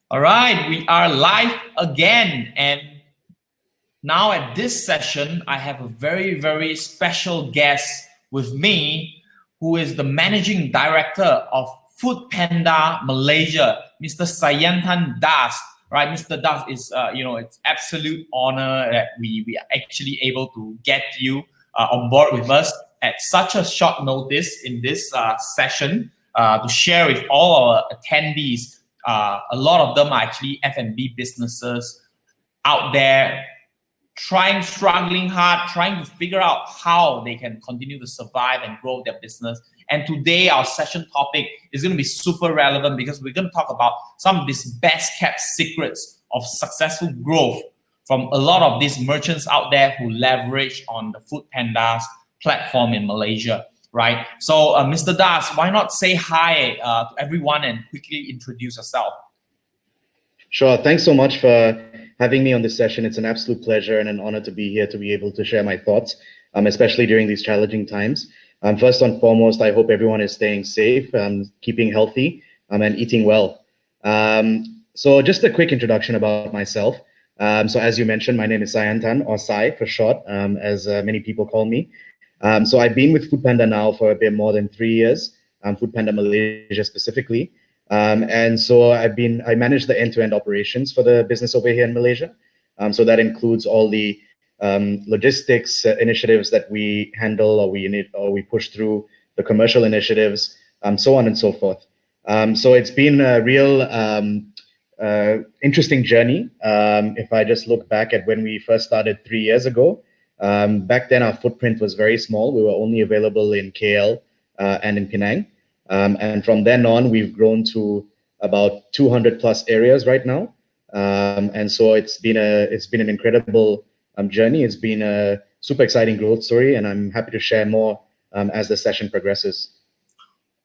All right, we are live again. And now at this session, I have a very, very special guest with me, who is the managing director of foodpanda Malaysia, Mr. Sayantan Das. Right, Mr. Das, is it's absolute honor that we are actually able to get you on board with us at such a short notice in this session to share with all our attendees. A lot of them are actually F&B businesses out there struggling hard, trying to figure out how they can continue to survive and grow their business. And today our session topic is going to be super relevant because we're going to talk about some of these best kept secrets of successful growth from a lot of these merchants out there who leverage on the foodpanda's platform in Malaysia. Right. So, Mr. Das, why not say hi to everyone and quickly introduce yourself? Sure. Thanks so much for having me on this session. It's an absolute pleasure and an honor to be here to be able to share my thoughts, especially during these challenging times. First and foremost, I hope everyone is staying safe, keeping healthy, and eating well. So just a quick introduction about myself. So as you mentioned, my name is Sayantan, or Sai for short, as many people call me. So I've been with foodpanda now for a bit more than 3 years, foodpanda Malaysia specifically. And so I manage the end-to-end operations for the business over here in Malaysia. So that includes all the logistics initiatives that we handle or we push through, the commercial initiatives, so on and so forth. So it's been a real interesting journey. If I just look back at when we first started 3 years ago, back then our footprint was very small. We were only available in KL and in Penang. And from then on, we've grown to about 200 plus areas right now. And so it's been an incredible journey. It's been a super exciting growth story, and I'm happy to share more as the session progresses.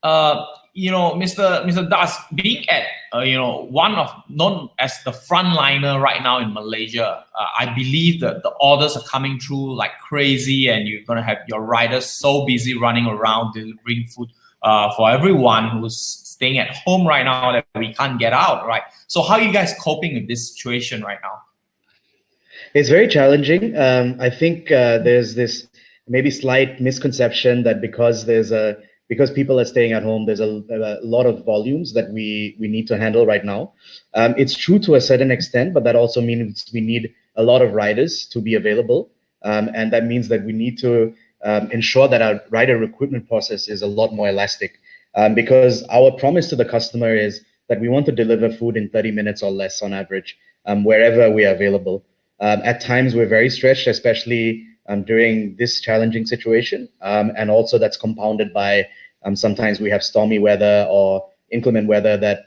Mr. Das, being at one of known as the frontliner right now in Malaysia, I believe that the orders are coming through like crazy, and you're gonna have your riders so busy running around delivering food for everyone who's staying at home right now that we can't get out, right? So how are you guys coping with this situation right now? It's very challenging. I think there's this maybe slight misconception that because people are staying at home, there's a lot of volumes that we need to handle right now. It's true to a certain extent, but that also means we need a lot of riders to be available. And that means that we need to ensure that our rider recruitment process is a lot more elastic, because our promise to the customer is that we want to deliver food in 30 minutes or less on average, wherever we are available. At times we're very stretched, especially during this challenging situation. And also that's compounded by sometimes we have stormy weather or inclement weather that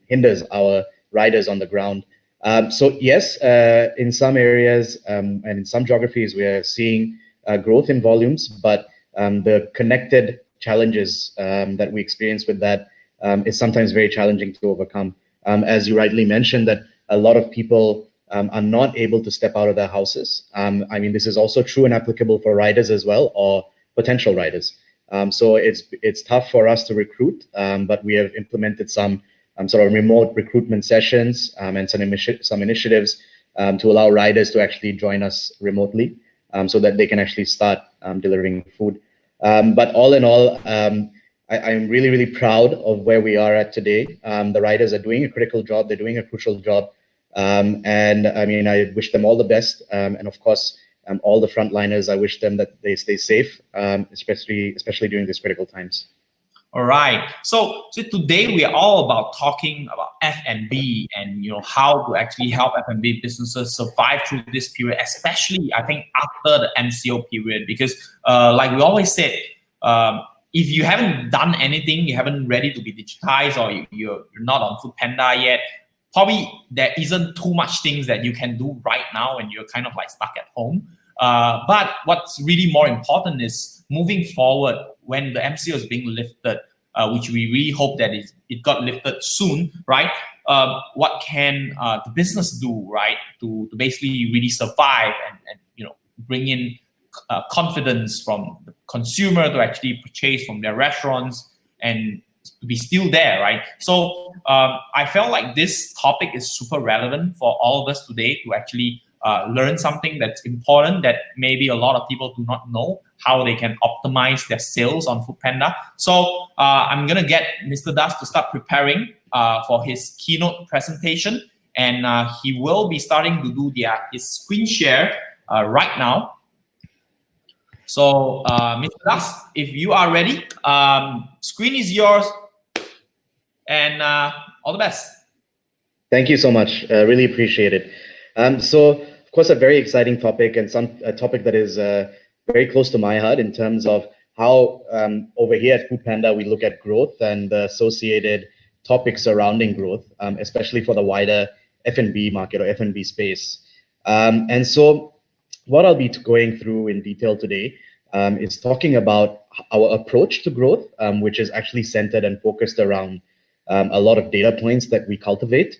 hinders our riders on the ground. So yes, in some areas and in some geographies, we are seeing growth in volumes, but the connected challenges that we experience with that is sometimes very challenging to overcome. As you rightly mentioned, that a lot of people are not able to step out of their houses. I mean, this is also true and applicable for riders as well, or potential riders. So it's tough for us to recruit, but we have implemented some sort of remote recruitment sessions and some initiatives to allow riders to actually join us remotely, so that they can actually start delivering food. But all in all, I'm really, really proud of where we are at today. The riders are doing a critical job. They're doing a crucial job. And I mean, I wish them all the best. And of course, all the frontliners, I wish them that they stay safe, especially during these critical times. All right. So today we are all about talking about F&B and how to actually help F&B businesses survive through this period, especially I think after the MCO period, because like we always said, if you haven't done anything, you haven't ready to be digitized, or you're not on foodpanda yet, probably there isn't too much things that you can do right now when you're kind of like stuck at home. But what's really more important is moving forward when the MCO is being lifted, which we really hope that it got lifted soon, right? What can the business do, right, to basically really survive and bring in confidence from the consumer to actually purchase from their restaurants, and be still there, right? So I felt like this topic is super relevant for all of us today to actually learn something that's important that maybe a lot of people do not know how they can optimize their sales on foodpanda. So I'm gonna get Mr. Das to start preparing for his keynote presentation, and he will be starting to do his screen share right now. So, Mr. Das, if you are ready, screen is yours, and all the best. Thank you so much. Really appreciate it. So, of course, a very exciting topic, and a topic that is very close to my heart in terms of how over here at foodpanda we look at growth and the associated topics surrounding growth, especially for the wider F&B market or F&B space. And so what I'll be going through in detail today is talking about our approach to growth, which is actually centered and focused around a lot of data points that we cultivate,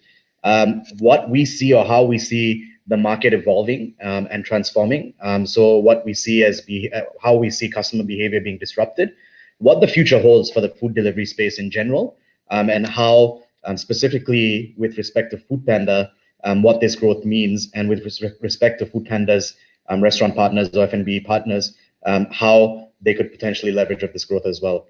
what we see or how we see the market evolving and transforming. So what we see as how we see customer behavior being disrupted, what the future holds for the food delivery space in general, and how specifically with respect to foodpanda, what this growth means, and with respect to foodpanda's restaurant partners or F&B partners, how they could potentially leverage of this growth as well.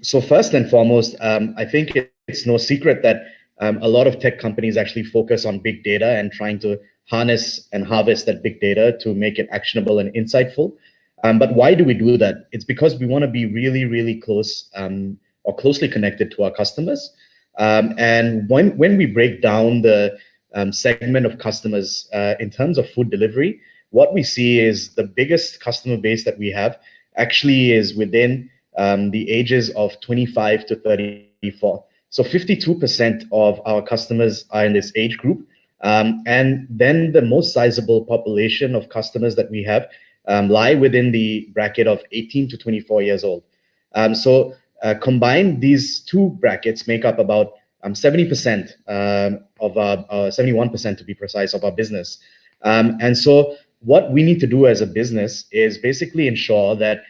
So first and foremost, I think it's no secret that a lot of tech companies actually focus on big data and trying to harness and harvest that big data to make it actionable and insightful. But why do we do that? It's because we want to be really, really close or closely connected to our customers. And when we break down the segment of customers in terms of food delivery, what we see is the biggest customer base that we have actually is within the ages of 25 to 34. So 52% of our customers are in this age group. And then the most sizable population of customers that we have lie within the bracket of 18 to 24 years old. So combined, these two brackets make up about 70% of our, 71% to be precise, of our business. And so what we need to do as a business is basically ensure that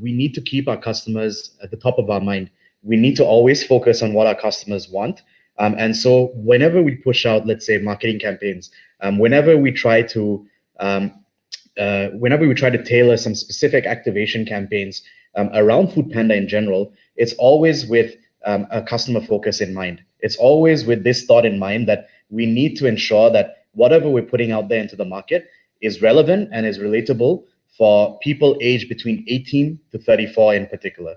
we need to keep our customers at the top of our mind. We need to always focus on what our customers want. And so whenever we push out, let's say, marketing campaigns, whenever we try to tailor some specific activation campaigns around foodpanda in general, it's always with a customer focus in mind. It's always with this thought in mind that we need to ensure that whatever we're putting out there into the market is relevant and is relatable for people aged between 18 to 34 in particular.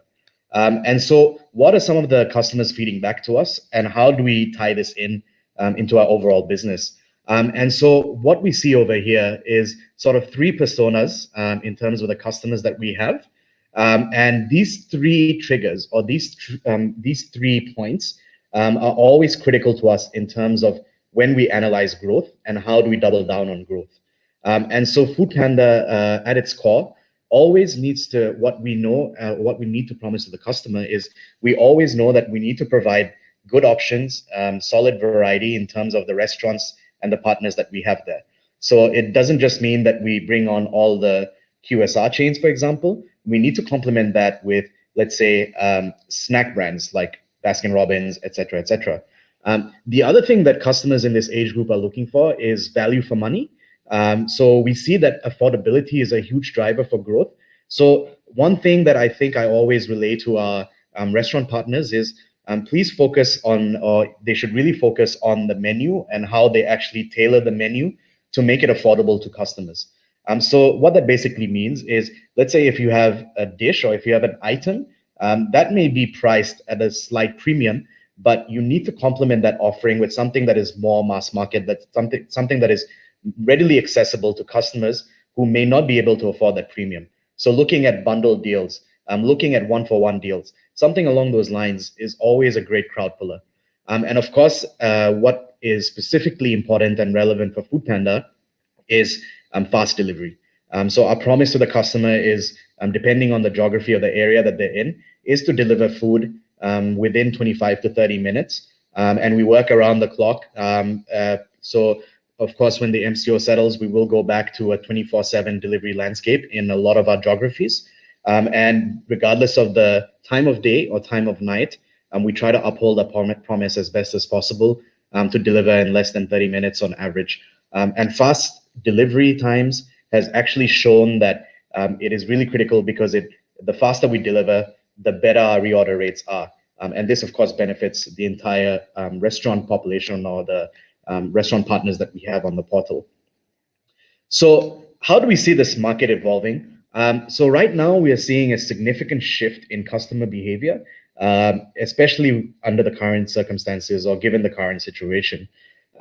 And so what are some of the customers feeding back to us, and how do we tie this into our overall business? And so what we see over here is sort of three personas in terms of the customers that we have. And these three triggers, or these 3 points, are always critical to us in terms of when we analyze growth and how do we double down on growth. And so foodpanda at its core always needs to, what we need to promise to the customer is we always know that we need to provide good options, solid variety in terms of the restaurants and the partners that we have there. So it doesn't just mean that we bring on all the QSR chains, for example. We need to complement that with, let's say, snack brands like Baskin-Robbins, et cetera, et cetera. The other thing that customers in this age group are looking for is value for money. So we see that affordability is a huge driver for growth. So one thing that I think I always relay to our restaurant partners is please focus on, or they should really focus on the menu and how they actually tailor the menu to make it affordable to customers. So what that basically means is, let's say if you have a dish or if you have an item that may be priced at a slight premium, but you need to complement that offering with something that is more mass market, that's something that is readily accessible to customers who may not be able to afford that premium. So looking at bundle deals, looking at one-for-one deals, something along those lines is always a great crowd puller. And of course, what is specifically important and relevant for foodpanda is fast delivery. So our promise to the customer is, depending on the geography of the area that they're in, is to deliver food within 25 to 30 minutes. And we work around the clock. So of course, when the MCO settles, we will go back to a 24/7 delivery landscape in a lot of our geographies. And regardless of the time of day or time of night, we try to uphold our promise as best as possible to deliver in less than 30 minutes on average. And fast delivery times has actually shown that it is really critical because the faster we deliver, the better our reorder rates are. And this, of course, benefits the entire restaurant population or the restaurant partners that we have on the portal. So how do we see this market evolving? So right now we are seeing a significant shift in customer behavior, especially under the current circumstances or given the current situation.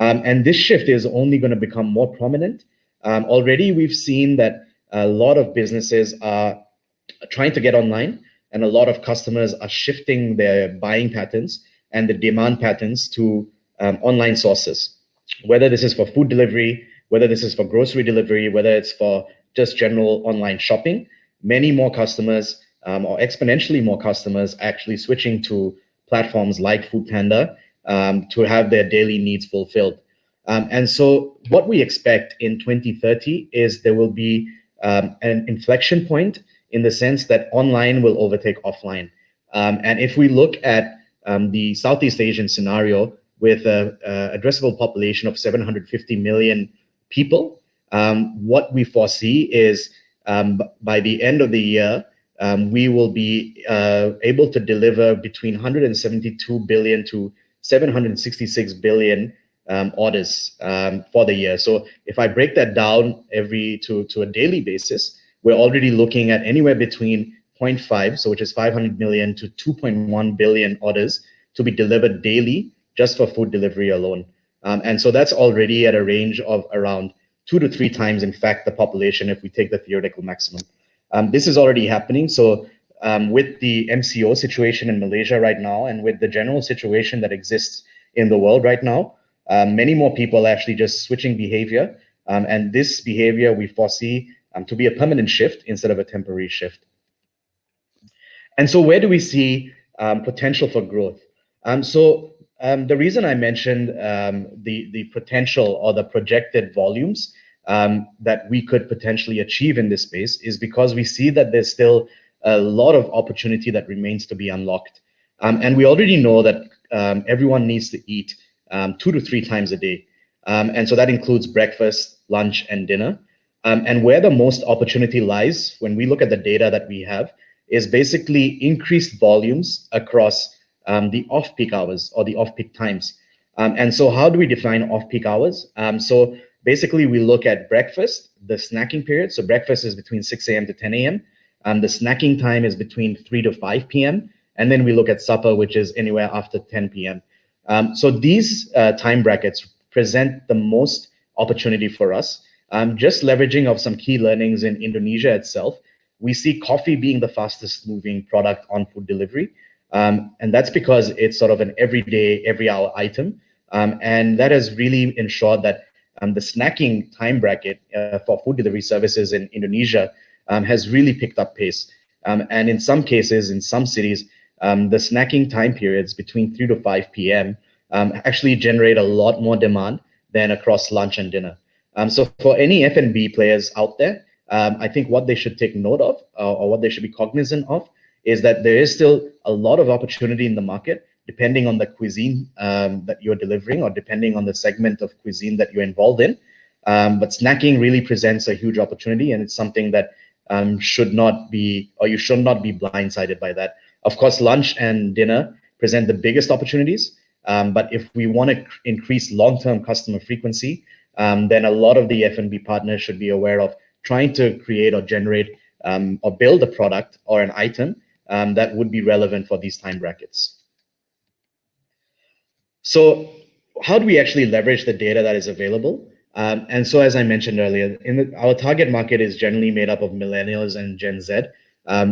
And this shift is only going to become more prominent. Already we've seen that a lot of businesses are trying to get online, and a lot of customers are shifting their buying patterns and the demand patterns to online sources, whether this is for food delivery, whether this is for grocery delivery, whether it's for just general online shopping. Many more customers or exponentially more customers actually switching to platforms like foodpanda to have their daily needs fulfilled. And so what we expect in 2030 is there will be an inflection point in the sense that online will overtake offline. And if we look at the Southeast Asian scenario with an addressable population of 750 million people, what we foresee is by the end of the year, we will be able to deliver between 172 billion to 766 billion orders for the year. So if I break that down to a daily basis, we're already looking at anywhere between 0.5, so which is 500 million to 2.1 billion orders to be delivered daily just for food delivery alone. And so that's already at a range of around 2 to 3 times, in fact, the population if we take the theoretical maximum. This is already happening. So with the MCO situation in Malaysia right now, and with the general situation that exists in the world right now, many more people are actually just switching behavior. And this behavior we foresee to be a permanent shift instead of a temporary shift. And so where do we see potential for growth? The reason I mentioned the potential or the projected volumes that we could potentially achieve in this space is because we see that there's still a lot of opportunity that remains to be unlocked. And we already know that everyone needs to eat 2 to 3 times a day. And so that includes breakfast, lunch, and dinner. And where the most opportunity lies when we look at the data that we have is basically increased volumes across the off-peak hours or the off-peak times. And so how do we define off-peak hours? So basically we look at breakfast, the snacking period. So breakfast is between 6 a.m. to 10 a.m. The snacking time is between 3 to 5 p.m. And then we look at supper, which is anywhere after 10 p.m. So these time brackets present the most opportunity for us. Just leveraging of some key learnings in Indonesia itself, we see coffee being the fastest moving product on food delivery. And that's because it's sort of an everyday, every hour item. And that has really ensured that the snacking time bracket for food delivery services in Indonesia has really picked up pace. And in some cases, in some cities, the snacking time periods between 3 to 5 p.m. Actually generate a lot more demand than across lunch and dinner. So for any F&B players out there, I think what they should take note of or what they should be cognizant of is that there is still a lot of opportunity in the market, depending on the cuisine that you're delivering or depending on the segment of cuisine that you're involved in. But snacking really presents a huge opportunity, and it's something that you should not be blindsided by that. Of course, lunch and dinner present the biggest opportunities. But if we want to increase long-term customer frequency, then a lot of the F&B partners should be aware of trying to create or generate or build a product or an item that would be relevant for these time brackets. So how do we actually leverage the data that is available? And so as I mentioned earlier, our target market is generally made up of millennials and Gen Z.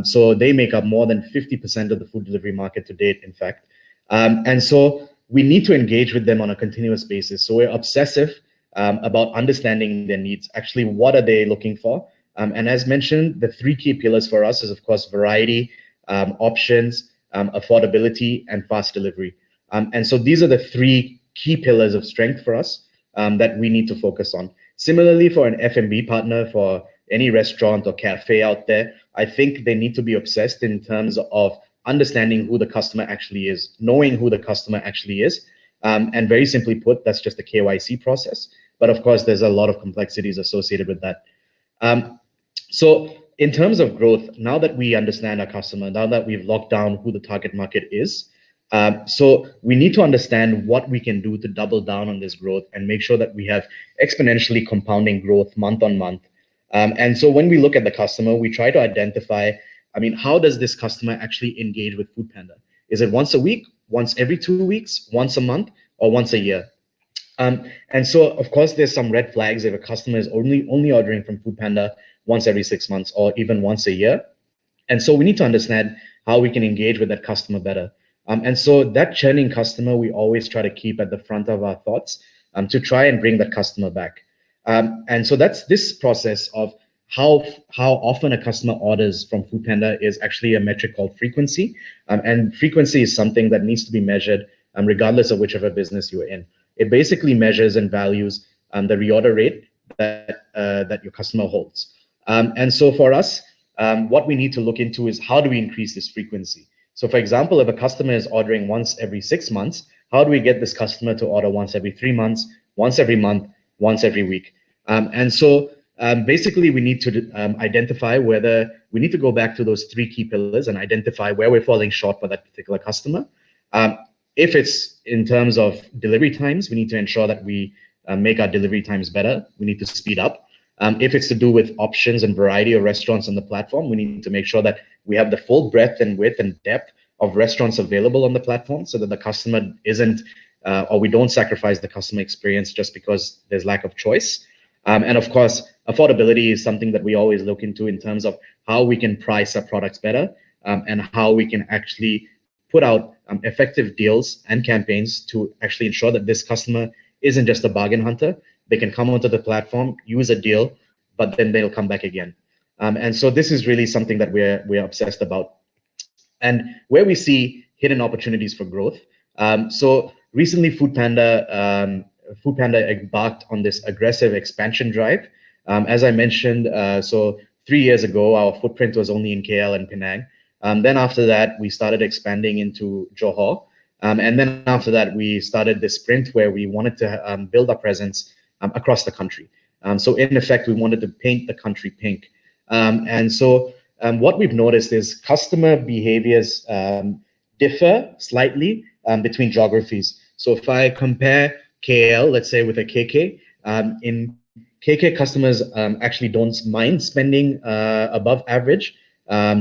So they make up more than 50% of the food delivery market to date, in fact. And so we need to engage with them on a continuous basis. So we're obsessive about understanding their needs. Actually, what are they looking for? And as mentioned, the 3 key pillars for us is, of course, variety, options, affordability, and fast delivery. And so these are the 3 key pillars of strength for us that we need to focus on. Similarly, for an F&B partner, for any restaurant or cafe out there, I think they need to be obsessed in terms of understanding who the customer actually is, knowing who the customer actually is. And very simply put, that's just the KYC process. But of course, there's a lot of complexities associated with that. So in terms of growth, now that we understand our customer, now that we've locked down who the target market is, so we need to understand what we can do to double down on this growth and make sure that we have exponentially compounding growth month on month. And so when we look at the customer, we try to identify, how does this customer actually engage with foodpanda? Is it once a week, once every 2 weeks, once a month, or once a year? And so, of course, there's some red flags if a customer is only ordering from foodpanda once every 6 months or even once a year. And so we need to understand how we can engage with that customer better. And so that churning customer, we always try to keep at the front of our thoughts to try and bring that customer back. And so that's this process of how often a customer orders from foodpanda is actually a metric called frequency. And frequency is something that needs to be measured regardless of whichever business you're in. It basically measures and values the reorder rate that your customer holds. And so for us, what we need to look into is how do we increase this frequency? So for example, if a customer is ordering once every 6 months, how do we get this customer to order once every 3 months, once every month, once every week? And so basically we need to identify whether we need to go back to those 3 key pillars and identify where we're falling short for that particular customer. If it's in terms of delivery times, we need to ensure that we make our delivery times better. We need to speed up. If it's to do with options and variety of restaurants on the platform, we need to make sure that we have the full breadth and width and depth of restaurants available on the platform so that the customer isn't, or we don't sacrifice the customer experience just because there's lack of choice. And of course, affordability is something that we always look into in terms of how we can price our products better and how we can actually put out effective deals and campaigns to actually ensure that this customer isn't just a bargain hunter. They can come onto the platform, use a deal, but then they'll come back again. And so this is really something that we're obsessed about. And where we see hidden opportunities for growth. So recently, foodpanda embarked on this aggressive expansion drive. As I mentioned, so 3 years ago, our footprint was only in KL and Penang. Then after that, we started expanding into Johor. And then after that, we started this sprint where we wanted to build our presence across the country. So in effect, we wanted to paint the country pink. And so what we've noticed is customer behaviors differ slightly between geographies. So if I compare KL, let's say with a KK, in KK, customers actually don't mind spending above average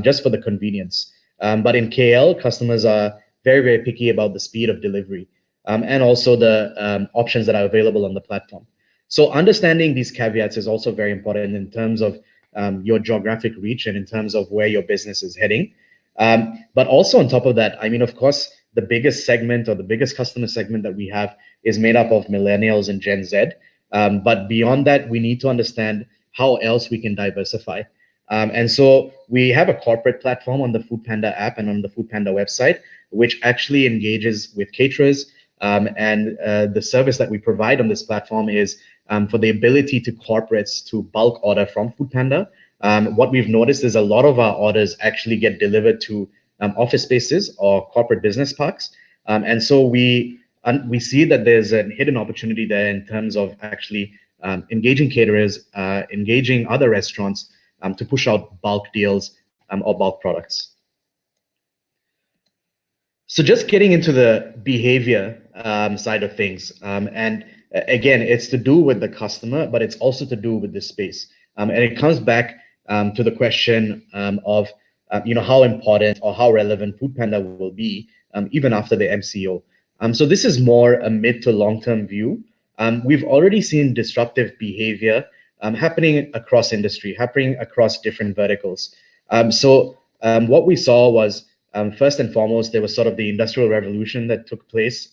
just for the convenience. But in KL, customers are very, very picky about the speed of delivery and also the options that are available on the platform. So understanding these caveats is also very important in terms of your geographic reach and in terms of where your business is heading. But also on top of that, of course, the biggest segment or the biggest customer segment that we have is made up of millennials and Gen Z. But beyond that, we need to understand how else we can diversify. And so we have a corporate platform on the foodpanda app and on the foodpanda website, which actually engages with caterers. And the service that we provide on this platform is for the ability to corporates to bulk order from foodpanda. What we've noticed is a lot of our orders actually get delivered to office spaces or corporate business parks. And so we see that there's a hidden opportunity there in terms of actually engaging caterers, engaging other restaurants to push out bulk deals or bulk products. So just getting into the behavior side of things. And again, it's to do with the customer, but it's also to do with the space. And it comes back to the question of how important or how relevant foodpanda will be even after the MCO. So this is more a mid to long-term view. We've already seen disruptive behavior happening across industry, happening across different verticals. So what we saw was, first and foremost, there was sort of the industrial revolution that took place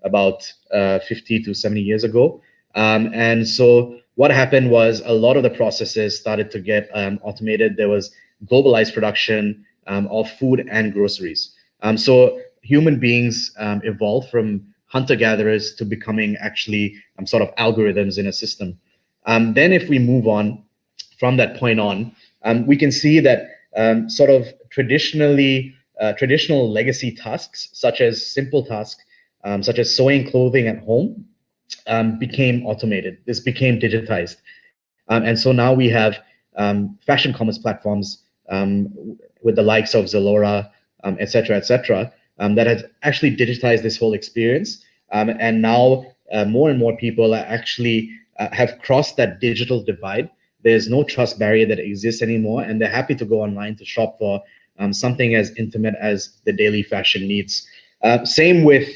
about 50 to 70 years ago. And so what happened was a lot of the processes started to get automated. There was globalized production of food and groceries. So human beings evolved from hunter-gatherers to becoming actually sort of algorithms in a system. Then if we move on, from that point on, we can see that sort of traditional legacy tasks, such as simple tasks, such as sewing clothing at home, became automated. This became digitized. And so now we have fashion commerce platforms with the likes of Zalora, et cetera, that has actually digitized this whole experience. And now more and more people are actually have crossed that digital divide. There's no trust barrier that exists anymore, and they're happy to go online to shop for something as intimate as the daily fashion needs. Same with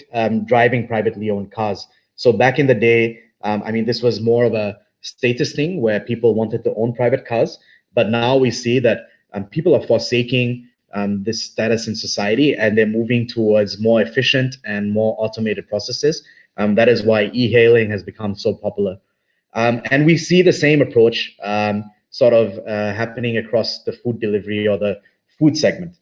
driving privately owned cars. So back in the day, I mean, this was more of a status thing where people wanted to own private cars. But now we see that people are forsaking this status in society, and they're moving towards more efficient and more automated processes. That is why e-hailing has become so popular. And we see the same approach sort of happening across the food delivery or the food segment.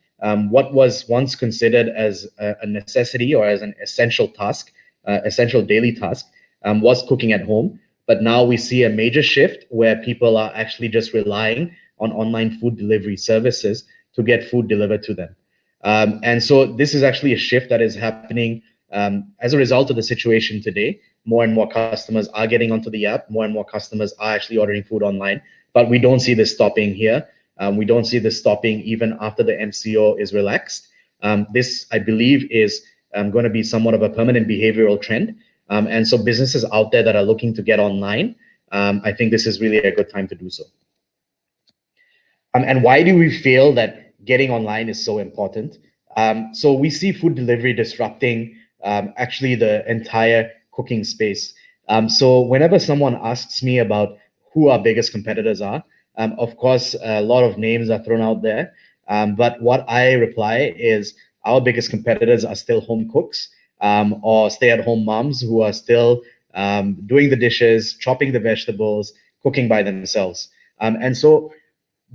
What was once considered as a necessity or as an essential task, essential daily task, was cooking at home. But now we see a major shift where people are actually just relying on online food delivery services to get food delivered to them. And so this is actually a shift that is happening as a result of the situation today. More and more customers are getting onto the app. More and more customers are actually ordering food online. But we don't see this stopping here. We don't see this stopping even after the MCO is relaxed. This, I believe, is going to be somewhat of a permanent behavioral trend. And so businesses out there that are looking to get online, I think this is really a good time to do so. And why do we feel that getting online is so important? So we see food delivery disrupting actually the entire cooking space. So whenever someone asks me about who our biggest competitors are, of course, a lot of names are thrown out there. But what I reply is our biggest competitors are still home cooks or stay-at-home moms who are still doing the dishes, chopping the vegetables, cooking by themselves. And so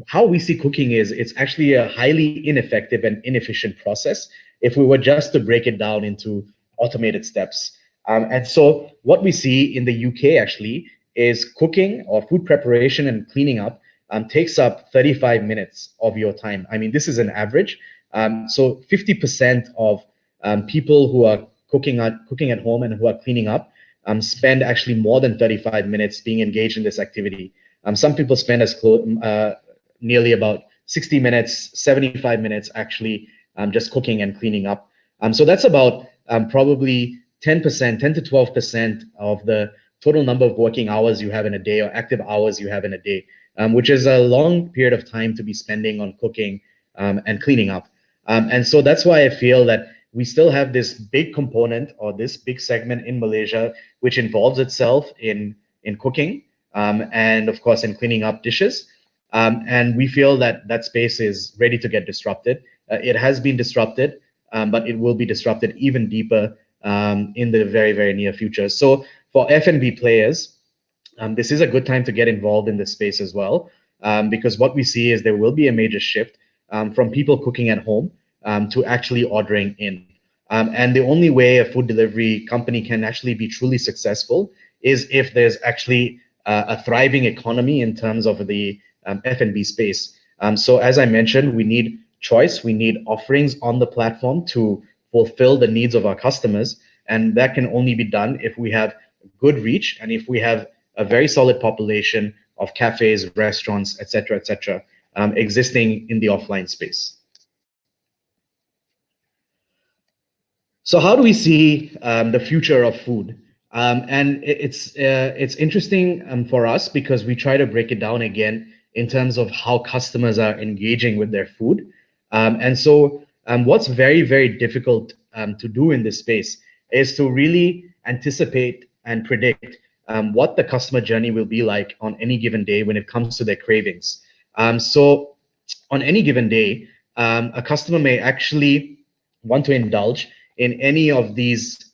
how we see cooking is it's actually a highly ineffective and inefficient process if we were just to break it down into automated steps. And so what we see in the UK actually is cooking or food preparation and cleaning up takes up 35 minutes of your time. I mean, this is an average. So 50% of people who are cooking at home and who are cleaning up spend actually more than 35 minutes being engaged in this activity. Some people spend nearly about 60 minutes, 75 minutes actually just cooking and cleaning up. So that's about probably 10%, 10 to 12% of the total number of working hours you have in a day or active hours you have in a day, which is a long period of time to be spending on cooking and cleaning up. And so that's why I feel that we still have this big component or this big segment in Malaysia, which involves itself in cooking and of course in cleaning up dishes. And we feel that that space is ready to get disrupted. It has been disrupted, but it will be disrupted even deeper in the very, very near future. So for F&B players, this is a good time to get involved in this space as well, because what we see is there will be a major shift from people cooking at home to actually ordering in. And the only way a food delivery company can actually be truly successful is if there's actually a thriving economy in terms of the F&B space. So as I mentioned, we need choice, we need offerings on the platform to fulfill the needs of our customers. And that can only be done if we have good reach and if we have a very solid population of cafes, restaurants, et cetera, existing in the offline space. So how do we see the future of food? And it's interesting for us because we try to break it down again in terms of how customers are engaging with their food. And so what's very, very difficult to do in this space is to really anticipate and predict what the customer journey will be like on any given day when it comes to their cravings. So on any given day, a customer may actually want to indulge in any of these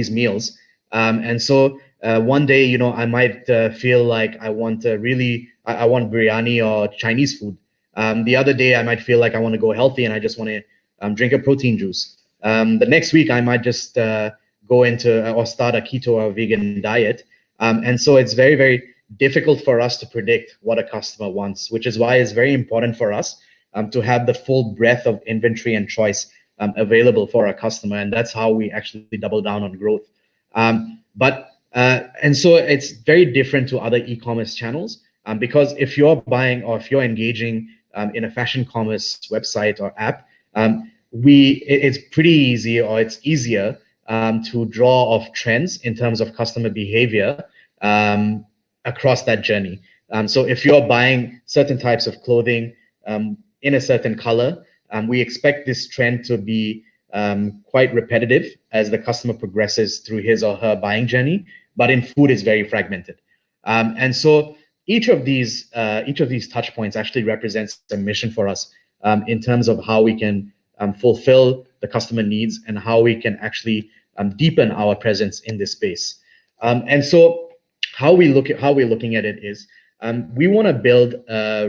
meals. And so one day, you know, I might feel like I want biryani or Chinese food. The other day, I might feel like I want to go healthy and I just want to drink a protein juice. The next week, I might just go into or start a keto or vegan diet. And so it's very, very difficult for us to predict what a customer wants, which is why it's very important for us to have the full breadth of inventory and choice available for our customer. And that's how we actually double down on growth. And so it's very different to other e-commerce channels, because if you're buying or if you're engaging in a fashion commerce website or app, it's pretty easy, or it's easier to draw off trends in terms of customer behavior across that journey. So if you're buying certain types of clothing in a certain color, we expect this trend to be quite repetitive as the customer progresses through his or her buying journey. But in food, it's very fragmented. And so each of these touch points actually represents a mission for us in terms of how we can fulfill the customer needs and how we can actually deepen our presence in this space. And so how we're looking at it is we want to build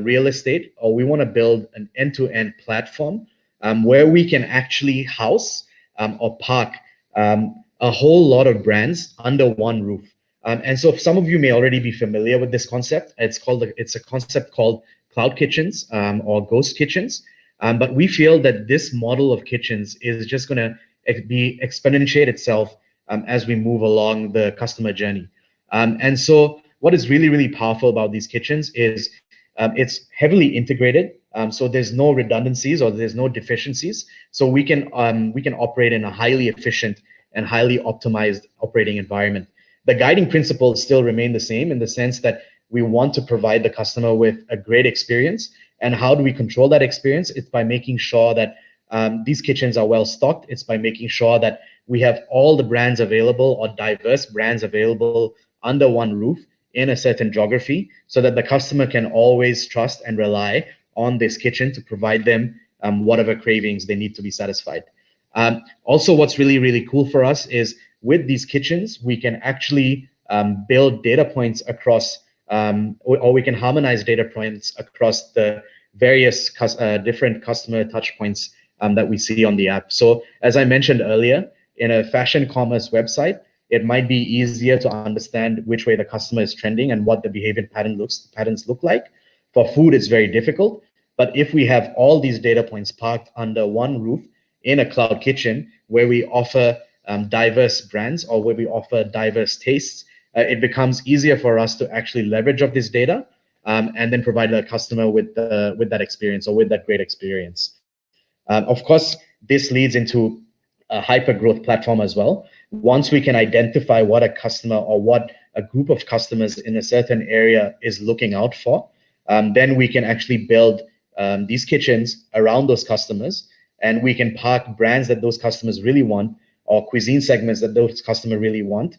real estate, or we want to build an end-to-end platform where we can actually house or park a whole lot of brands under one roof. And so some of you may already be familiar with this concept. It's a concept called cloud kitchens or ghost kitchens. But we feel that this model of kitchens is just going to exponentiate itself as we move along the customer journey. And so what is really, really powerful about these kitchens is it's heavily integrated. So there's no redundancies or there's no deficiencies. So we can operate in a highly efficient and highly optimized operating environment. The guiding principles still remain the same in the sense that we want to provide the customer with a great experience. And how do we control that experience? It's by making sure that these kitchens are well stocked. It's by making sure that we have all the brands available or diverse brands available under one roof in a certain geography, so that the customer can always trust and rely on this kitchen to provide them whatever cravings they need to be satisfied. Also, what's really, really cool for us is with these kitchens, we can actually build data points across, or we can harmonize data points across the various different customer touch points that we see on the app. So as I mentioned earlier, in a fashion commerce website, it might be easier to understand which way the customer is trending and what the behavior patterns look like. For food, it's very difficult. But if we have all these data points parked under one roof in a cloud kitchen where we offer diverse brands or where we offer diverse tastes, it becomes easier for us to actually leverage of this data and then provide the customer with that experience or with that great experience. Of course, this leads into a hyper growth platform as well. Once we can identify what a customer or what a group of customers in a certain area is looking out for, then we can actually build these kitchens around those customers, and we can park brands that those customers really want or cuisine segments that those customers really want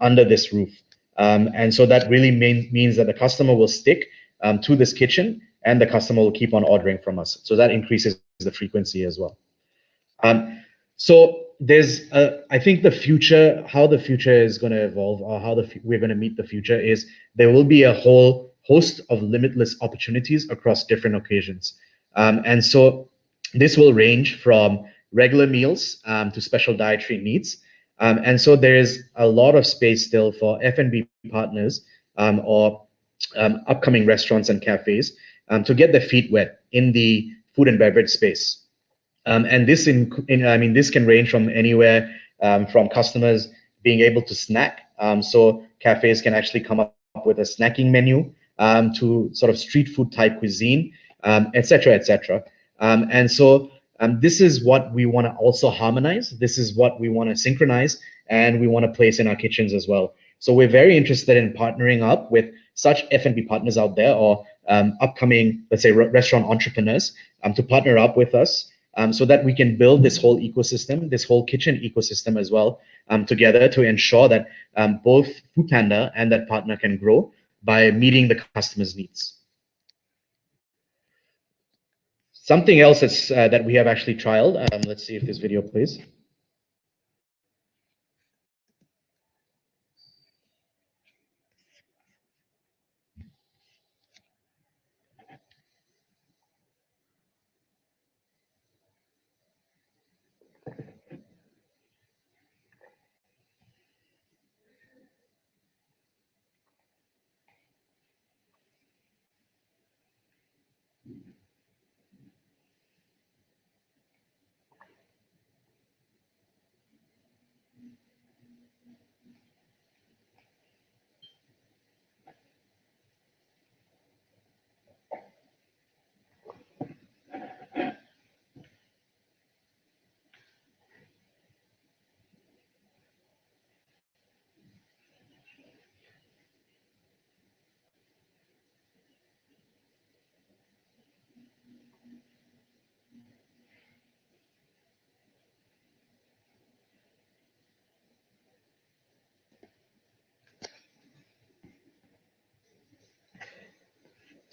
under this roof. And so that really means that the customer will stick to this kitchen and the customer will keep on ordering from us. So that increases the frequency as well. So there's, I think how the future is going to evolve, or how we're going to meet the future, is there will be a whole host of limitless opportunities across different occasions. And so this will range from regular meals to special dietary needs. And so there is a lot of space still for F&B partners or upcoming restaurants and cafes to get their feet wet in the food and beverage space. And this this can range from anywhere from customers being able to snack. So cafes can actually come up with a snacking menu to sort of street food type cuisine, et cetera, et cetera. And so this is what we want to also harmonize. This is what we want to synchronize, and we want to place in our kitchens as well. So we're very interested in partnering up with such F&B partners out there, or upcoming, let's say, restaurant entrepreneurs to partner up with us so that we can build this whole ecosystem, this whole kitchen ecosystem as well, together to ensure that both foodpanda and that partner can grow by meeting the customer's needs. Something else that we have actually trialed. Let's see if this video plays.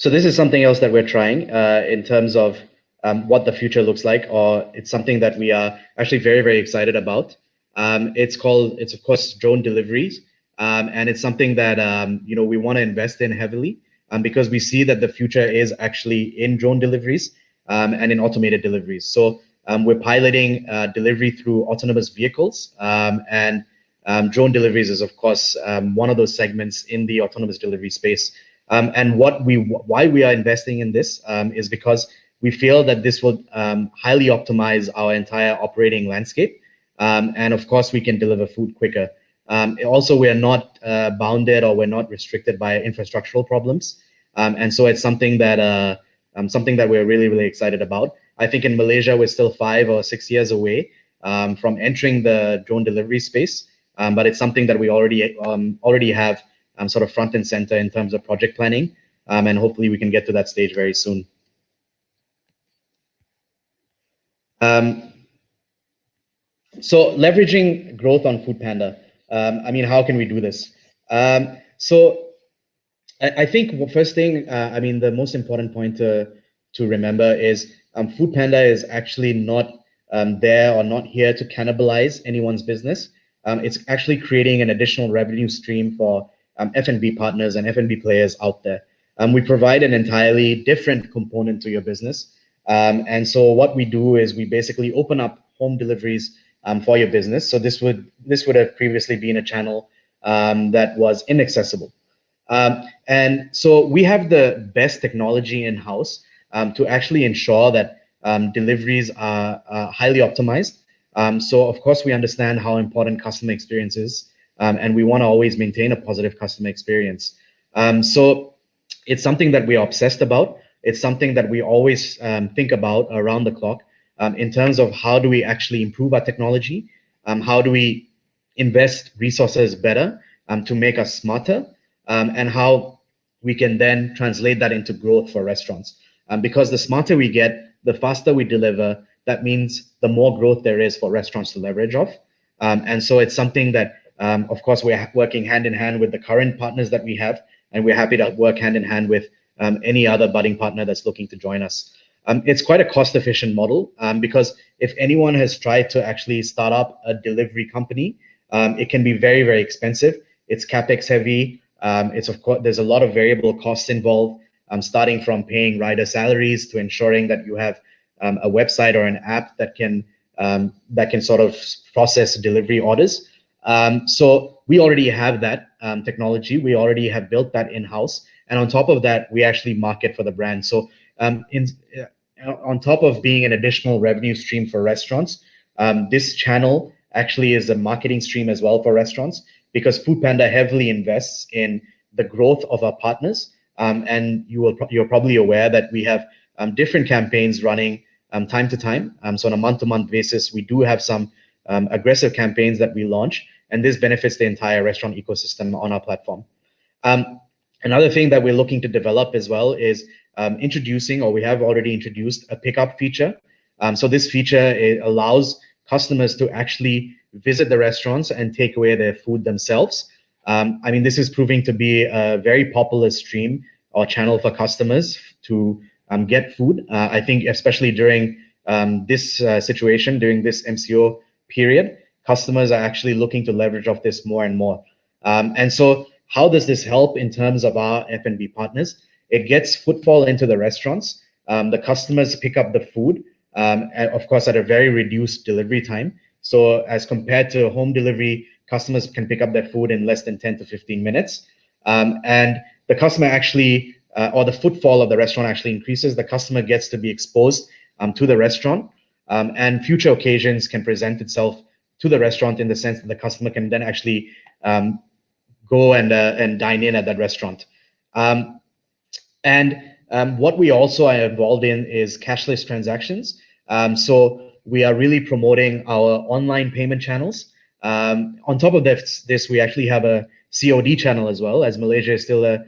So this is something else that we're trying in terms of what the future looks like, or it's something that we are actually very, very excited about. It's of course drone deliveries, and it's something that we want to invest in heavily, because we see that the future is actually in drone deliveries and in automated deliveries. So we're piloting delivery through autonomous vehicles, and drone deliveries is of course one of those segments in the autonomous delivery space. And why we are investing in this is because we feel that this will highly optimize our entire operating landscape. And of course, we can deliver food quicker. Also, we are not bounded, or we're not restricted by infrastructural problems. And so it's something that we're really, really excited about. I think in Malaysia, we're still 5 or 6 years away from entering the drone delivery space. But it's something that we already have sort of front and center in terms of project planning. And hopefully we can get to that stage very soon. So leveraging growth on foodpanda. How can we do this? So I think the first thing, the most important point to remember is foodpanda is actually not there or not here to cannibalize anyone's business. It's actually creating an additional revenue stream for F&B partners and F&B players out there. We provide an entirely different component to your business. And so what we do is we basically open up home deliveries for your business. So this would have previously been a channel that was inaccessible. And so we have the best technology in-house to actually ensure that deliveries are highly optimized. So of course we understand how important customer experience is, and we want to always maintain a positive customer experience. So it's something that we are obsessed about. It's something that we always think about around the clock in terms of how do we actually improve our technology, how do we invest resources better to make us smarter, and how we can then translate that into growth for restaurants. Because the smarter we get, the faster we deliver, that means the more growth there is for restaurants to leverage off. And so it's something that, of course, we're working hand in hand with the current partners that we have, and we're happy to work hand in hand with any other budding partner that's looking to join us. It's quite a cost-efficient model because if anyone has tried to actually start up a delivery company, it can be very, very expensive. It's capex heavy. It's of course there's a lot of variable costs involved, starting from paying rider salaries to ensuring that you have a website or an app that can sort of process delivery orders. So we already have that technology. We already have built that in-house, and on top of that, we actually market for the brand. So on top of being an additional revenue stream for restaurants, this channel actually is a marketing stream as well for restaurants, because foodpanda heavily invests in the growth of our partners. And you're probably aware that we have different campaigns running time to time. So on a month-to-month basis, we do have some aggressive campaigns that we launch, and this benefits the entire restaurant ecosystem on our platform. Another thing that we're looking to develop as well is introducing, or we have already introduced, a pickup feature. So this feature allows customers to actually visit the restaurants and take away their food themselves. This is proving to be a very popular stream or channel for customers to get food. I think especially during this situation, during this MCO period, customers are actually looking to leverage off this more and more. And so how does this help in terms of our F&B partners? It gets footfall into the restaurants. The customers pick up the food, and of course, at a very reduced delivery time. So as compared to home delivery, customers can pick up their food in less than 10 to 15 minutes. And the customer actually, or the footfall of the restaurant actually increases. The customer gets to be exposed to the restaurant, and future occasions can present itself to the restaurant in the sense that the customer can then actually go and dine in at that restaurant. What we also are involved in is cashless transactions. So we are really promoting our online payment channels. On top of this, we actually have a COD channel as well, as Malaysia is still a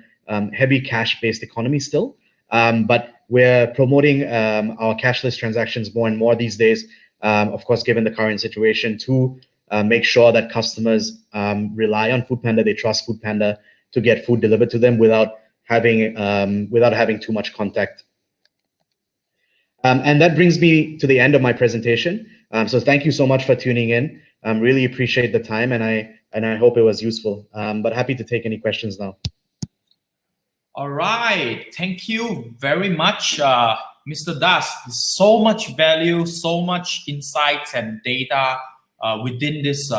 heavy cash-based economy still. But we're promoting our cashless transactions more and more these days, of course, given the current situation, to make sure that customers rely on foodpanda, they trust foodpanda to get food delivered to them without having too much contact. And that brings me to the end of my presentation. So thank you so much for tuning in. Really appreciate the time, and I hope it was useful. But happy to take any questions now. All right. Thank you very much, Mr. Das. So much value, so much insights and data within this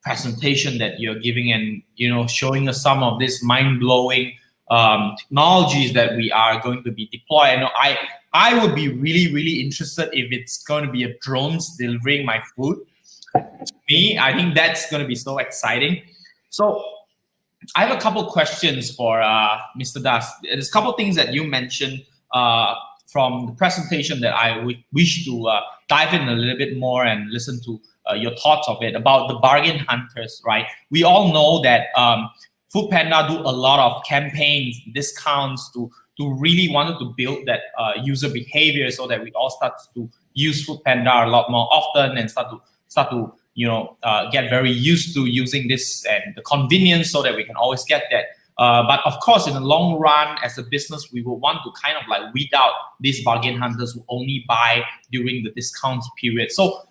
presentation that you're giving, and showing us some of this mind-blowing technologies that we are going to be deployed. I would be really, really interested if it's going to be a drones delivering my food to me. I think that's going to be so exciting. So I have a couple questions for Mr. Das. There's a couple things that you mentioned from the presentation that I would wish to dive in a little bit more and listen to your thoughts of it about the bargain hunters, right? We all know that foodpanda do a lot of campaigns, discounts to really wanted to build that user behavior so that we all start to use foodpanda a lot more often and start to get very used to using this and the convenience so that we can always get that. But of course, in the long run, as a business, we will want to kind of like weed out these bargain hunters who only buy during the discount period. So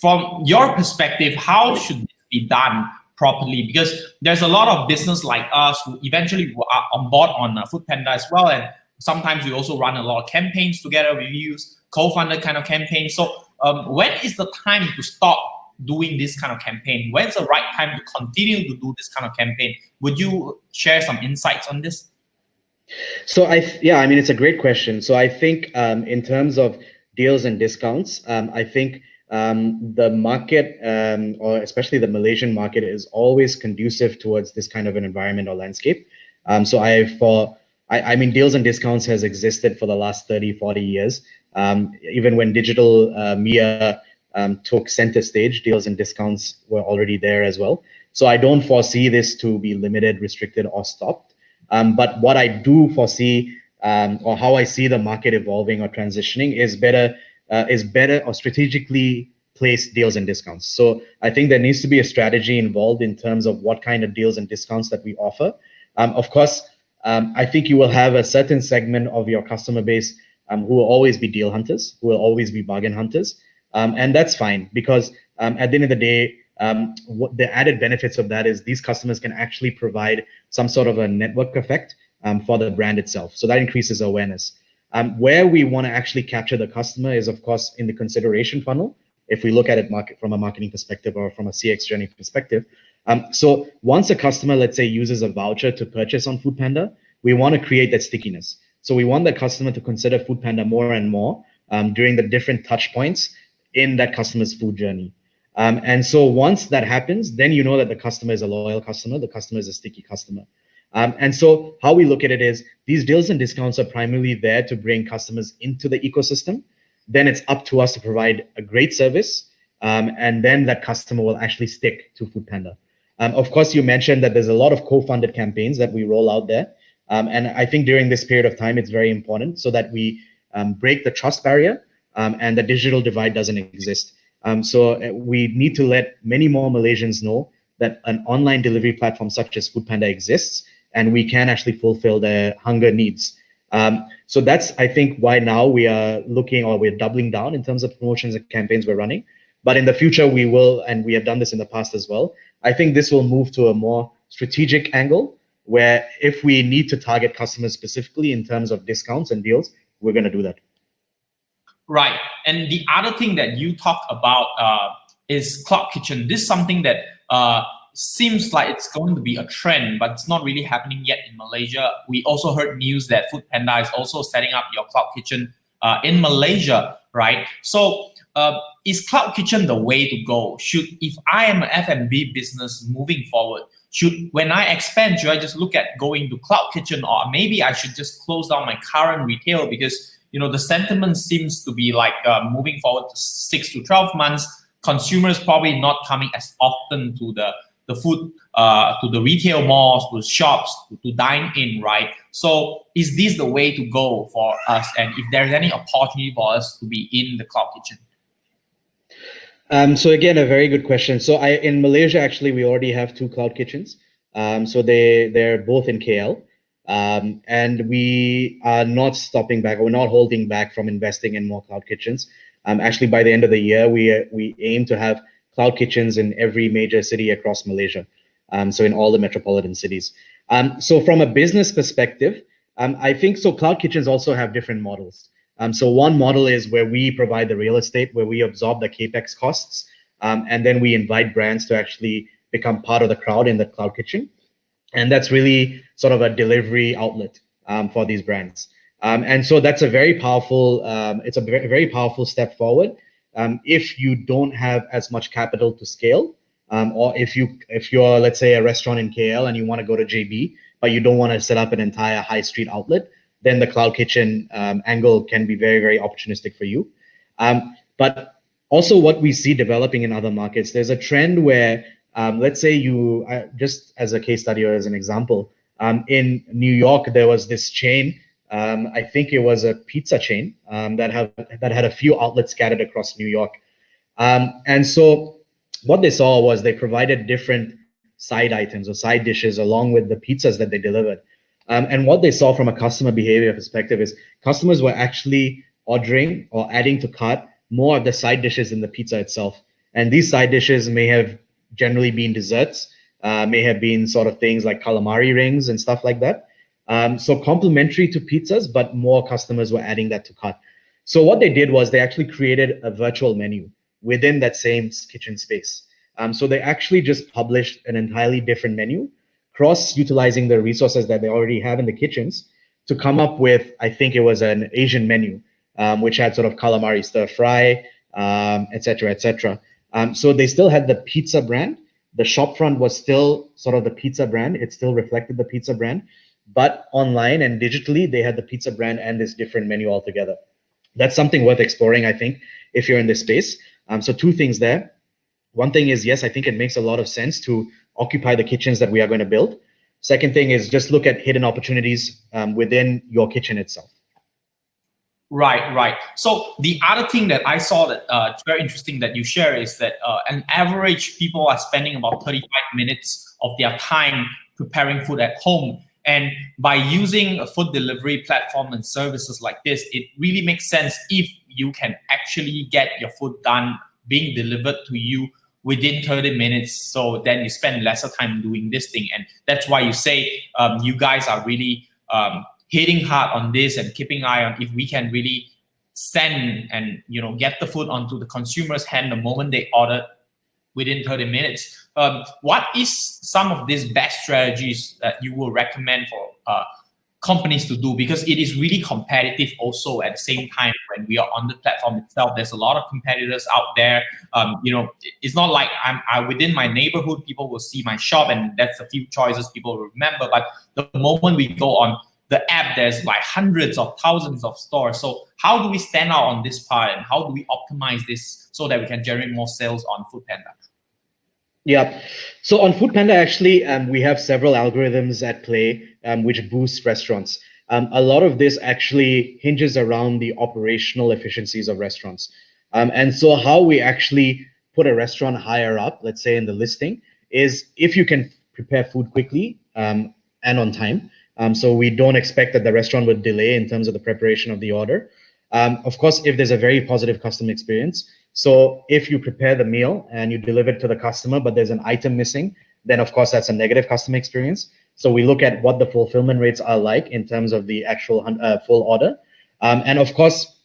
from your perspective, how should this be done properly? Because there's a lot of business like us who eventually are on board on foodpanda as well. And sometimes we also run a lot of campaigns together. We use co-funded kind of campaigns. So when is the time to stop doing this kind of campaign? When's the right time to continue to do this kind of campaign? Would you share some insights on this? So it's a great question. So I think in terms of deals and discounts, I think the market, or especially the Malaysian market, is always conducive towards this kind of an environment or landscape. Deals and discounts has existed for the last 30, 40 years. Even when digital media took center stage, deals and discounts were already there as well. So I don't foresee this to be limited, restricted, or stopped. But what I do foresee, or how I see the market evolving or transitioning, is better or strategically placed deals and discounts. So I think there needs to be a strategy involved in terms of what kind of deals and discounts that we offer. Of course, I think you will have a certain segment of your customer base who will always be deal hunters, who will always be bargain hunters. And that's fine, because at the end of the day, what the added benefits of that is these customers can actually provide some sort of a network effect for the brand itself. So that increases awareness. Where we want to actually capture the customer is, of course, in the consideration funnel, if we look at it from a marketing perspective or from a CX journey perspective. So once a customer, let's say, uses a voucher to purchase on foodpanda, we want to create that stickiness. So we want the customer to consider foodpanda more and more during the different touch points in that customer's food journey. And so once that happens, then you know that the customer is a loyal customer, the customer is a sticky customer. And so how we look at it is these deals and discounts are primarily there to bring customers into the ecosystem. Then it's up to us to provide a great service, and then that customer will actually stick to foodpanda. Of course, you mentioned that there's a lot of co-funded campaigns that we roll out there. And I think during this period of time, it's very important so that we break the trust barrier and the digital divide doesn't exist. So we need to let many more Malaysians know that an online delivery platform such as foodpanda exists, and we can actually fulfill their hunger needs. So that's, I think, why now we are looking, or we're doubling down in terms of promotions and campaigns we're running. But in the future, we will, and we have done this in the past as well. I think this will move to a more strategic angle, where if we need to target customers specifically in terms of discounts and deals, we're going to do that. Right. And the other thing that you talk about is cloud kitchen. This is something that seems like it's going to be a trend, but it's not really happening yet in Malaysia. We also heard news that foodpanda is also setting up your cloud kitchen in Malaysia, right? So is cloud kitchen the way to go? If I am an F&B business moving forward, when I expand, should I just look at going to cloud kitchen, or maybe I should just close down my current retail? Because the sentiment seems to be like moving forward to 6 to 12 months, consumers probably not coming as often to the food, to the retail malls, to shops, to dine in, right? So is this the way to go for us? And if there's any opportunity for us to be in the cloud kitchen? So again, a very good question. So in Malaysia, actually, we already have 2 cloud kitchens. So they're both in KL. And we are not stopping back, or we're not holding back from investing in more cloud kitchens. Actually, by the end of the year, we aim to have cloud kitchens in every major city across Malaysia. So in all the metropolitan cities. So from a business perspective, I think so. Cloud kitchens also have different models. So one model is where we provide the real estate, where we absorb the capex costs, and then we invite brands to actually become part of the crowd in the cloud kitchen. And that's really sort of a delivery outlet for these brands. And so that's a very powerful, it's a very powerful step forward. If you don't have as much capital to scale, or if you're, let's say, a restaurant in KL and you want to go to JB, but you don't want to set up an entire high street outlet, then the cloud kitchen angle can be very, very opportunistic for you. But also what we see developing in other markets, there's a trend where, let's say you, just as a case study or as an example, in New York, there was this chain, I think it was a pizza chain that had a few outlets scattered across New York. And so what they saw was they provided different side items or side dishes along with the pizzas that they delivered. And what they saw from a customer behavior perspective is customers were actually ordering or adding to cart more of the side dishes than the pizza itself. And these side dishes may have generally been desserts, may have been sort of things like calamari rings and stuff like that. So complementary to pizzas, but more customers were adding that to cart. So what they did was they actually created a virtual menu within that same kitchen space. So they actually just published an entirely different menu, cross-utilizing the resources that they already have in the kitchens to come up with, I think it was an Asian menu, which had sort of calamari stir fry, et cetera, et cetera. So they still had the pizza brand. The shop front was still sort of the pizza brand. It still reflected the pizza brand, but online and digitally, they had the pizza brand and this different menu altogether. That's something worth exploring, I think, if you're in this space. So two things there. One thing is, yes, I think it makes a lot of sense to occupy the kitchens that we are going to build. Second thing is just look at hidden opportunities within your kitchen itself. Right. So the other thing that I saw that it's very interesting that you share is that an average people are spending about 35 minutes of their time preparing food at home. And by using a food delivery platform and services like this, it really makes sense if you can actually get your food done, being delivered to you within 30 minutes. So then you spend lesser time doing this thing. And that's why you say you guys are really hitting hard on this and keeping an eye on if we can really send and get the food onto the consumer's hand the moment they order within 30 minutes. What is some of these best strategies that you will recommend for companies to do? Because it is really competitive also at the same time when we are on the platform itself. There's a lot of competitors out there. It's not like I'm within my neighborhood, people will see my shop and that's a few choices people will remember. But the moment we go on the app, there's like hundreds of thousands of stores. So how do we stand out on this part and how do we optimize this so that we can generate more sales on foodpanda? Yeah. So on foodpanda, actually, we have several algorithms at play which boost restaurants. A lot of this actually hinges around the operational efficiencies of restaurants. And so how we actually put a restaurant higher up, let's say in the listing, is if you can prepare food quickly and on time. So we don't expect that the restaurant would delay in terms of the preparation of the order. Of course, if there's a very positive customer experience. So if you prepare the meal and you deliver it to the customer, but there's an item missing, then of course that's a negative customer experience. So we look at what the fulfillment rates are like in terms of the actual full order. And of course,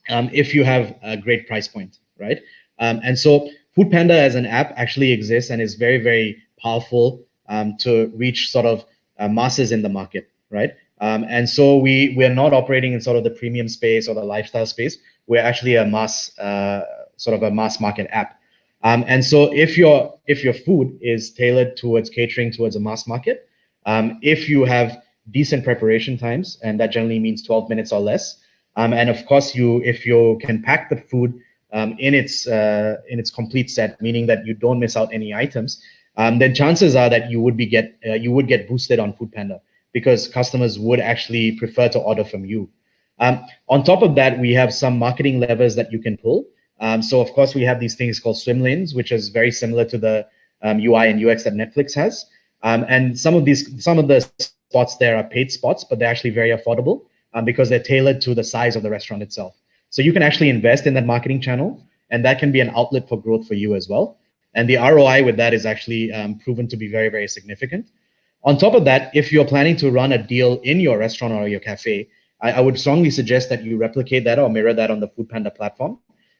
if you have a great price point, right? And so foodpanda as an app actually exists and is very, very powerful to reach sort of masses in the market, right? And so we're not operating in sort of the premium space or the lifestyle space. We're actually a mass, sort of a mass market app. And so if your food is tailored towards catering towards a mass market, if you have decent preparation times, and that generally means 12 minutes or less, and of course if you can pack the food in its complete set, meaning that you don't miss out any items, then chances are that you would get boosted on foodpanda because customers would actually prefer to order from you. On top of that, we have some marketing levers that you can pull. So of course, we have these things called swim lanes, which is very similar to the UI and UX that Netflix has. And some of the spots there are paid spots, but they're actually very affordable because they're tailored to the size of the restaurant itself. So you can actually invest in that marketing channel, and that can be an outlet for growth for you as well. And the ROI with that is actually proven to be very, very significant. On top of that, if you're planning to run a deal in your restaurant or your cafe, I would strongly suggest that you replicate that or mirror that on the foodpanda platform,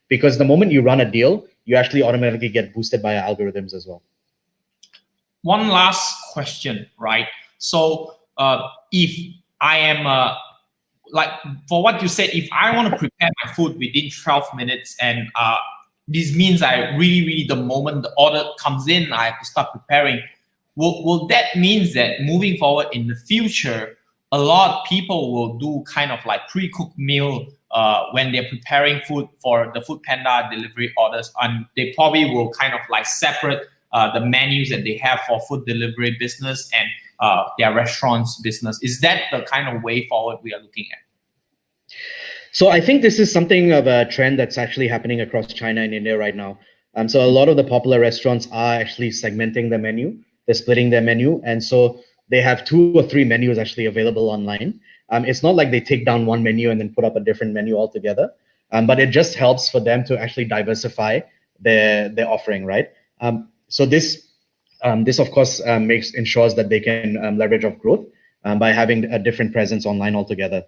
because the moment you run a deal, you actually automatically get boosted by our algorithms as well. One last question, right? So if I am like for what you said, if I want to prepare my food within 12 minutes, and this means I really the moment the order comes in, I have to start preparing. Will that means that moving forward in the future, a lot of people will do kind of like pre-cooked meal when they're preparing food for the foodpanda delivery orders, and they probably will kind of like separate the menus that they have for food delivery business and their restaurants business. Is that the kind of way forward we are looking at? So I think this is something of a trend that's actually happening across China and India right now. So a lot of the popular restaurants are actually segmenting the menu. They're splitting their menu. And so they have 2 or 3 menus actually available online. It's not like they take down one menu and then put up a different menu altogether. But it just helps for them to actually diversify their offering, right? So this of course ensures that they can leverage off growth by having a different presence online altogether.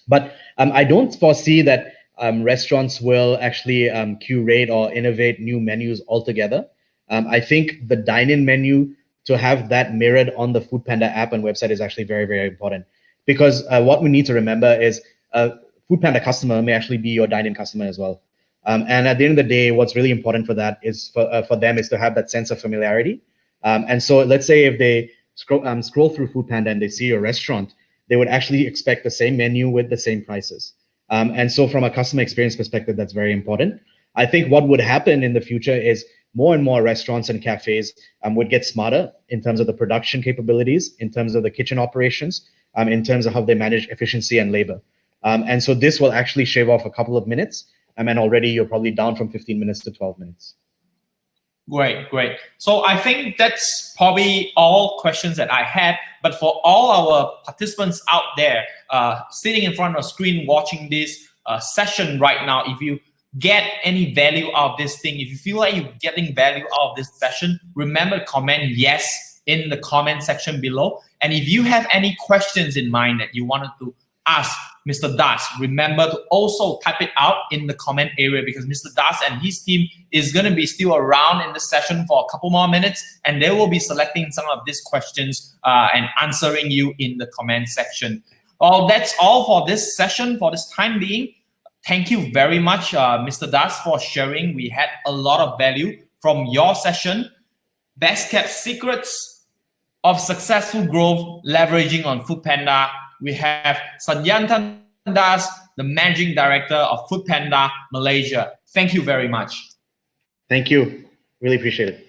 But I don't foresee that restaurants will actually curate or innovate new menus altogether. I think the dine-in menu, to have that mirrored on the foodpanda app and website, is actually very, very important, because what we need to remember is a foodpanda customer may actually be your dine-in customer as well. And at the end of the day, what's really important for that is for them is to have that sense of familiarity. And so let's say if they scroll through foodpanda and they see your restaurant, they would actually expect the same menu with the same prices. And so from a customer experience perspective, that's very important. I think what would happen in the future is more and more restaurants and cafes would get smarter in terms of the production capabilities, in terms of the kitchen operations, in terms of how they manage efficiency and labor. And so this will actually shave off a couple of minutes. And already you're probably down from 15 minutes to 12 minutes. Great. So I think that's probably all questions that I had. But for all our participants out there sitting in front of a screen watching this session right now, if you get any value out of this thing, if you feel like you're getting value out of this session, remember to comment yes in the comment section below. And if you have any questions in mind that you wanted to ask Mr. Das, remember to also type it out in the comment area, because Mr. Das and his team is going to be still around in the session for a couple more minutes, and they will be selecting some of these questions and answering you in the comment section. Well, that's all for this session for this time being. Thank you very much, Mr. Das, for sharing. We had a lot of value from your session. Best kept secrets of successful growth leveraging on foodpanda. We have Sayantan Das, the Managing Director of foodpanda Malaysia. Thank you very much. Thank you. Really appreciate it.